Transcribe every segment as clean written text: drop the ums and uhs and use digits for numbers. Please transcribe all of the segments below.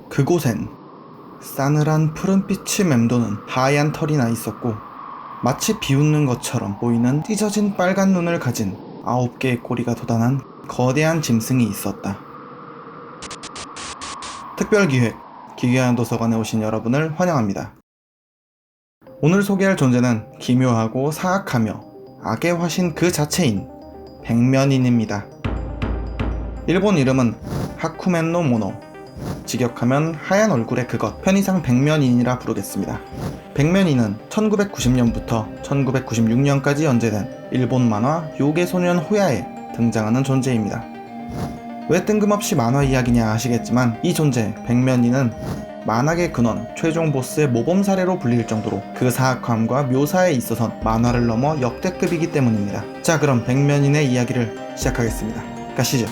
그곳엔 싸늘한 푸른빛이 맴도는 하얀 털이 나 있었고, 마치 비웃는 것처럼 보이는 찢어진 빨간 눈을 가진 9개의 꼬리가 돋아난 거대한 짐승이 있었다. 특별기획 기괴한 도서관에 오신 여러분을 환영합니다. 오늘 소개할 존재는 기묘하고 사악하며 악의 화신 그 자체인 백면인입니다. 일본 이름은 하쿠멘노 모노, 직역하면 하얀 얼굴의 그것, 편의상 백면인이라 부르겠습니다. 백면인은 1990년부터 1996년까지 연재된 일본 만화 요괴소년 호야에 등장하는 존재입니다. 왜 뜬금없이 만화 이야기냐 하시겠지만, 이 존재 백면인은 만악의 근원, 최종 보스의 모범 사례로 불릴 정도로 그 사악함과 묘사에 있어선 만화를 넘어 역대급이기 때문입니다. 자, 그럼 백면인의 이야기를 시작하겠습니다. 가시죠.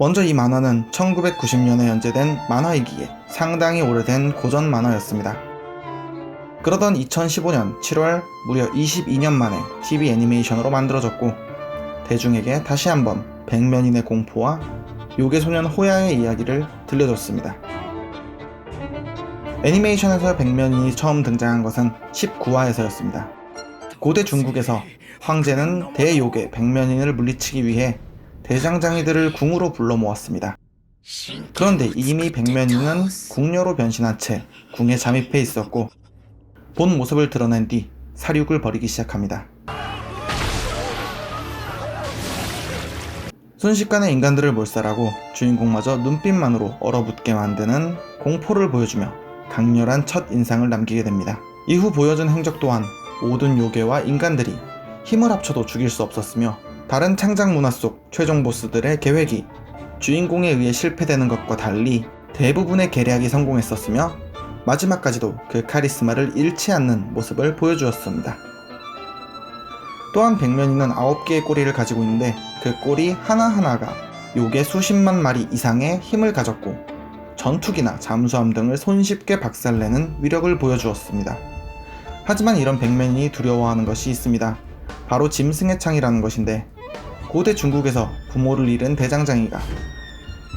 먼저 이 만화는 1990년에 연재된 만화이기에 상당히 오래된 고전 만화였습니다. 그러던 2015년 7월 무려 22년 만에 TV 애니메이션으로 만들어졌고, 대중에게 다시 한번 백면인의 공포와 요괴소년 호야의 이야기를 들려줬습니다. 애니메이션에서 백면인이 처음 등장한 것은 19화에서였습니다. 고대 중국에서 황제는 대요괴 백면인을 물리치기 위해 대장장이들을 궁으로 불러 모았습니다. 그런데 이미 백면인은 궁녀로 변신한 채 궁에 잠입해 있었고, 본 모습을 드러낸 뒤 사륙을 벌이기 시작합니다. 순식간에 인간들을 몰살하고 주인공마저 눈빛만으로 얼어붙게 만드는 공포를 보여주며 강렬한 첫 인상을 남기게 됩니다. 이후 보여준 행적 또한 모든 요괴와 인간들이 힘을 합쳐도 죽일 수 없었으며, 다른 창작 문화 속 최종 보스들의 계획이 주인공에 의해 실패되는 것과 달리 대부분의 계략이 성공했었으며, 마지막까지도 그 카리스마를 잃지 않는 모습을 보여주었습니다. 또한 백면인은 9개의 꼬리를 가지고 있는데, 그 꼬리 하나하나가 요괴 수십만 마리 이상의 힘을 가졌고, 전투기나 잠수함 등을 손쉽게 박살내는 위력을 보여주었습니다. 하지만 이런 백면인이 두려워하는 것이 있습니다. 바로 짐승의 창이라는 것인데, 고대 중국에서 부모를 잃은 대장장이가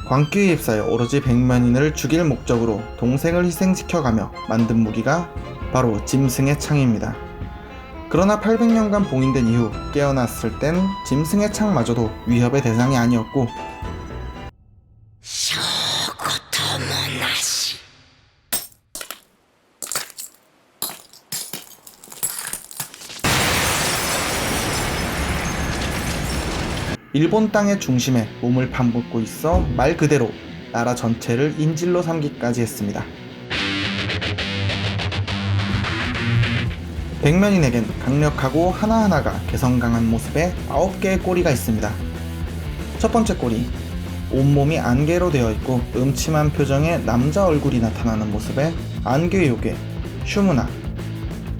광기에 휩싸여 오로지 백면인을 죽일 목적으로 동생을 희생시켜가며 만든 무기가 바로 짐승의 창입니다. 그러나 800년간 봉인된 이후 깨어났을 땐 짐승의 창마저도 위협의 대상이 아니었고, 일본 땅의 중심에 몸을 파묻고 있어 말 그대로 나라 전체를 인질로 삼기까지 했습니다. 백면인에겐 강력하고 하나하나가 개성강한 모습의 9개의 꼬리가 있습니다. 첫 번째 꼬리, 온몸이 안개로 되어 있고 음침한 표정의 남자 얼굴이 나타나는 모습의 안개 요괴 슈무나.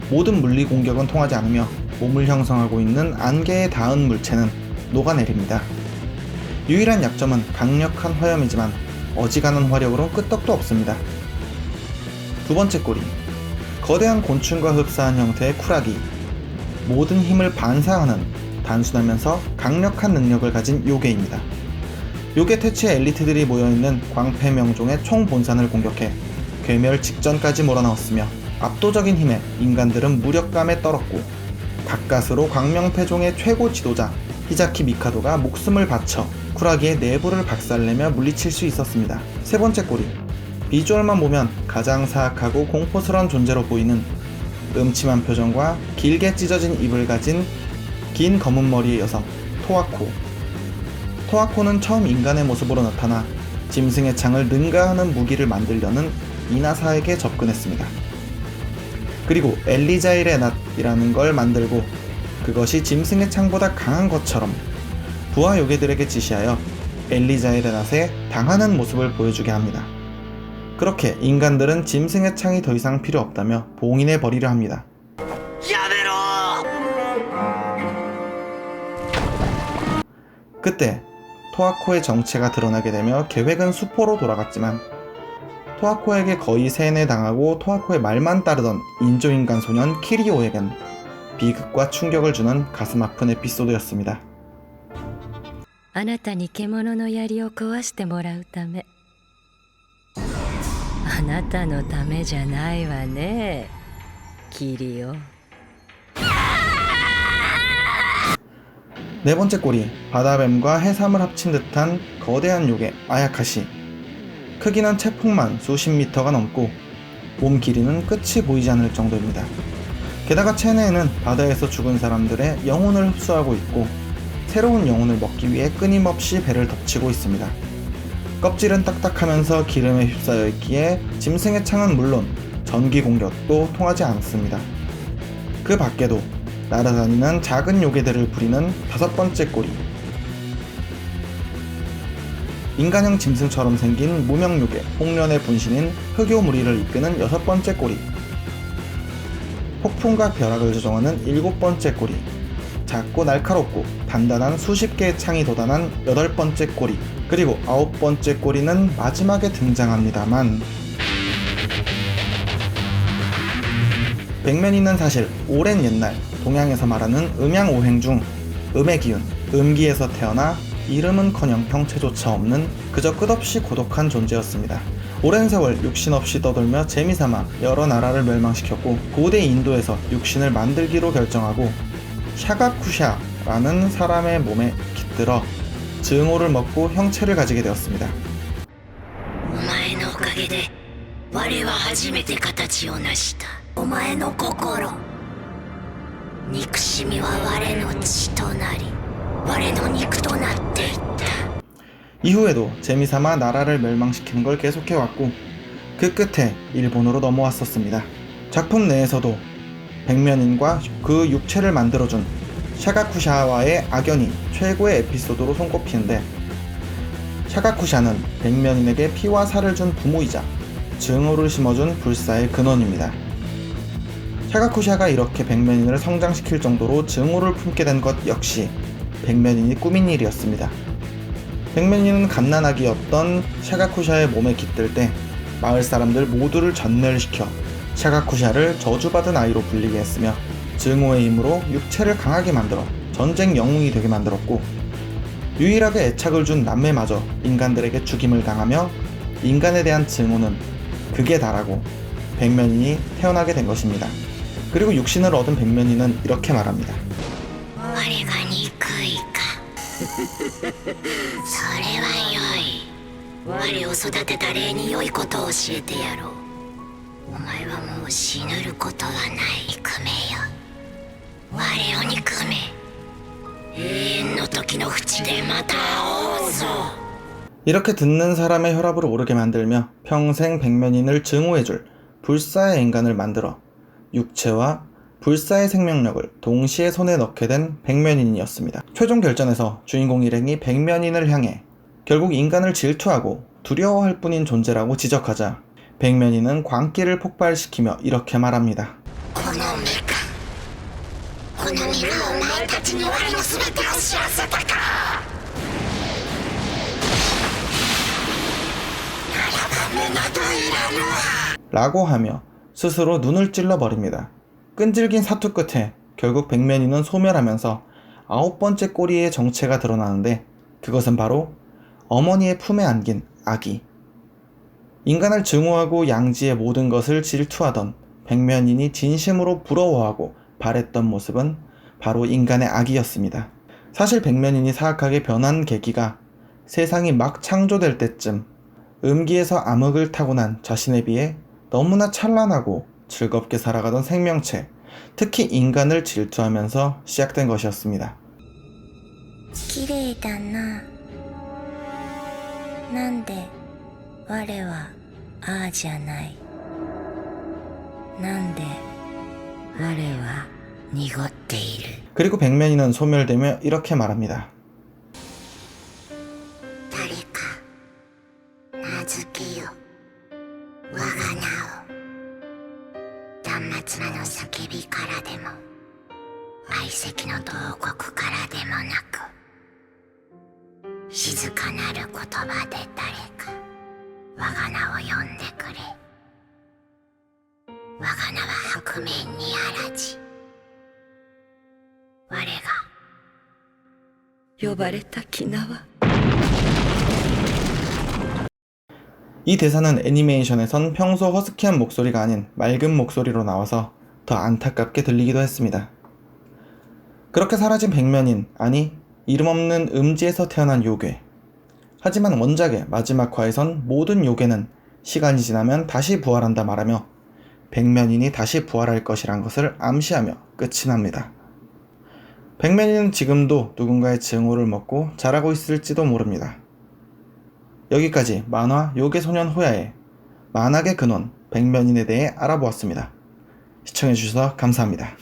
모든 물리 공격은 통하지 않으며 몸을 형성하고 있는 안개에 닿은 물체는 녹아내립니다. 유일한 약점은 강력한 화염이지만 어지간한 화력으로 끄떡도 없습니다. 두 번째 꼬리, 거대한 곤충과 흡사한 형태의 쿨하기. 모든 힘을 반사하는 단순하면서 강력한 능력을 가진 요괴입니다. 요괴 퇴치의 엘리트들이 모여있는 광패명종의 총본산을 공격해 괴멸 직전까지 몰아넣었으며, 압도적인 힘에 인간들은 무력감에 떨었고, 가까스로 광명패종의 최고 지도자 히자키 미카도가 목숨을 바쳐 쿨하기의 내부를 박살내며 물리칠 수 있었습니다. 세 번째 꼬리, 비주얼만 보면 가장 사악하고 공포스러운 존재로 보이는 음침한 표정과 길게 찢어진 입을 가진 긴 검은 머리의 여성 토아코. 토아코는 처음 인간의 모습으로 나타나 짐승의 창을 능가하는 무기를 만들려는 이나사에게 접근했습니다. 그리고 엘리자일의 낫이라는 걸 만들고, 그것이 짐승의 창보다 강한 것처럼 부하 요괴들에게 지시하여 엘리자일의 낫에 당하는 모습을 보여주게 합니다. 그렇게 인간들은 짐승의 창이 더 이상 필요 없다며 봉인해 버리려 합니다. 그때 토아코의 정체가 드러나게 되며 계획은 수포로 돌아갔지만, 토아코에게 거의 세뇌당하고 토아코의 말만 따르던 인조인간 소년 키리오에겐 비극과 충격을 주는 가슴 아픈 에피소드였습니다. あなたに獣の槍を壊してもらうため。あなたのためじゃないわね、キリオ。 네 번째 꼬리, 바다뱀과 해삼을 합친 듯한 거대한 요괴 아야카시. 크기는 체폭만 수십 미터가 넘고 몸 길이는 끝이 보이지 않을 정도입니다. 게다가 체내에는 바다에서 죽은 사람들의 영혼을 흡수하고 있고 새로운 영혼을 먹기 위해 끊임없이 배를 덮치고 있습니다. 껍질은 딱딱하면서 기름에 휩싸여 있기에 짐승의 창은 물론 전기 공격도 통하지 않습니다. 그 밖에도 날아다니는 작은 요괴들을 부리는 다섯 번째 꼬리, 인간형 짐승처럼 생긴 무명 요괴 홍련의 분신인 흑요무리를 이끄는 여섯 번째 꼬리, 폭풍과 벼락을 조종하는 일곱 번째 꼬리, 작고 날카롭고 단단한 수십 개의 창이 돋아난 여덟 번째 꼬리, 그리고 아홉 번째 꼬리는 마지막에 등장합니다만 백면이는 사실 오랜 옛날 동양에서 말하는 음양오행 중 음의 기운, 음기에서 태어나 이름은커녕 형체조차 없는 그저 끝없이 고독한 존재였습니다. 오랜 세월 육신 없이 떠돌며 재미삼아 여러 나라를 멸망시켰고 고대 인도에서 육신을 만들기로 결정하고 샤가쿠샤라는 사람의 몸에 깃들어 증오를 먹고 형체를 가지게 되었습니다. お前のおかげで我は初めて形を成した。お前の心、憎しみは我の血となり我の肉となっていった。 이후에도 재미삼아 나라를 멸망시키는 걸 계속해왔고 그 끝에 일본으로 넘어왔었습니다. 작품 내에서도 백면인과 그 육체를 만들어준 샤가쿠샤와의 악연이 최고의 에피소드로 손꼽히는데, 샤가쿠샤는 백면인에게 피와 살을 준 부모이자 증오를 심어준 불사의 근원입니다. 샤가쿠샤가 이렇게 백면인을 성장시킬 정도로 증오를 품게 된 것 역시 백면인이 꾸민 일이었습니다. 백면인은 갓난아기였던 샤가쿠샤의 몸에 깃들 때 마을 사람들 모두를 전멸시켜 샤가쿠샤를 저주받은 아이로 불리게 했으며 증오의 힘으로 육체를 강하게 만들어 전쟁 영웅이 되게 만들었고, 유일하게 애착을 준 남매마저 인간들에게 죽임을 당하며 인간에 대한 증오는 극에 달하고 백면인이 태어나게 된 것입니다. 그리고 육신을 얻은 백면인은 이렇게 말합니다. 我が憎いか。それは良い。我を育てた霊に良いことを教えてやろう。お前はもう死ぬることはない。憎めよ、我を憎め。永遠の時の淵でまた会おうぞ。 이렇게 듣는 사람의 혈압을 오르게 만들며 평생 백면인을 증오해줄 불사의 인간을 만들어 육체와 불사의 생명력을 동시에 손에 넣게 된 백면인이었습니다. 최종 결전에서 주인공 일행이 백면인을 향해 결국 인간을 질투하고 두려워할 뿐인 존재라고 지적하자 백면인은 광기를 폭발시키며 이렇게 말합니다. この目か。この身がお前たちに我の全てを知らせたか。ならば胸といらぬわ。 라고 하며 스스로 눈을 찔러버립니다. 끈질긴 사투 끝에 결국 백면인은 소멸하면서 아홉 번째 꼬리의 정체가 드러나는데, 그것은 바로 어머니의 품에 안긴 아기. 인간을 증오하고 양지의 모든 것을 질투하던 백면인이 진심으로 부러워하고 바랬던 모습은 바로 인간의 아기였습니다. 사실 백면인이 사악하게 변한 계기가 세상이 막 창조될 때쯤 음기에서 암흑을 타고난 자신에 비해 너무나 찬란하고 즐겁게 살아가던 생명체, 특히 인간을 질투하면서 시작된 것이었습니다. 綺麗だな。なんで我はああじゃない。なんで我は濁っている。 그리고 백면인은 소멸되며 이렇게 말합니다. 誰か名付けよ我が名を。断末魔の叫びからでも相席の洞窟からでもなく、静かなる言葉で誰か我我が名を呼んでくれ。我が名は白面にあらじ。我が呼ばれたき名は。 이 대사는 애니메이션에선 평소 허스키한 목소리가 아닌 맑은 목소리로 나와서 더 안타깝게 들리기도 했습니다. 그렇게 사라진 백면인, 아니 이름 없는 음지에서 태어난 요괴. 하지만 원작의 마지막 화에선 모든 요괴는 시간이 지나면 다시 부활한다 말하며 백면인이 다시 부활할 것이란 것을 암시하며 끝이 납니다. 백면인은 지금도 누군가의 증오를 먹고 자라고 있을지도 모릅니다. 여기까지 만화 요괴소년 호야의 만악의 근원 백면인에 대해 알아보았습니다. 시청해주셔서 감사합니다.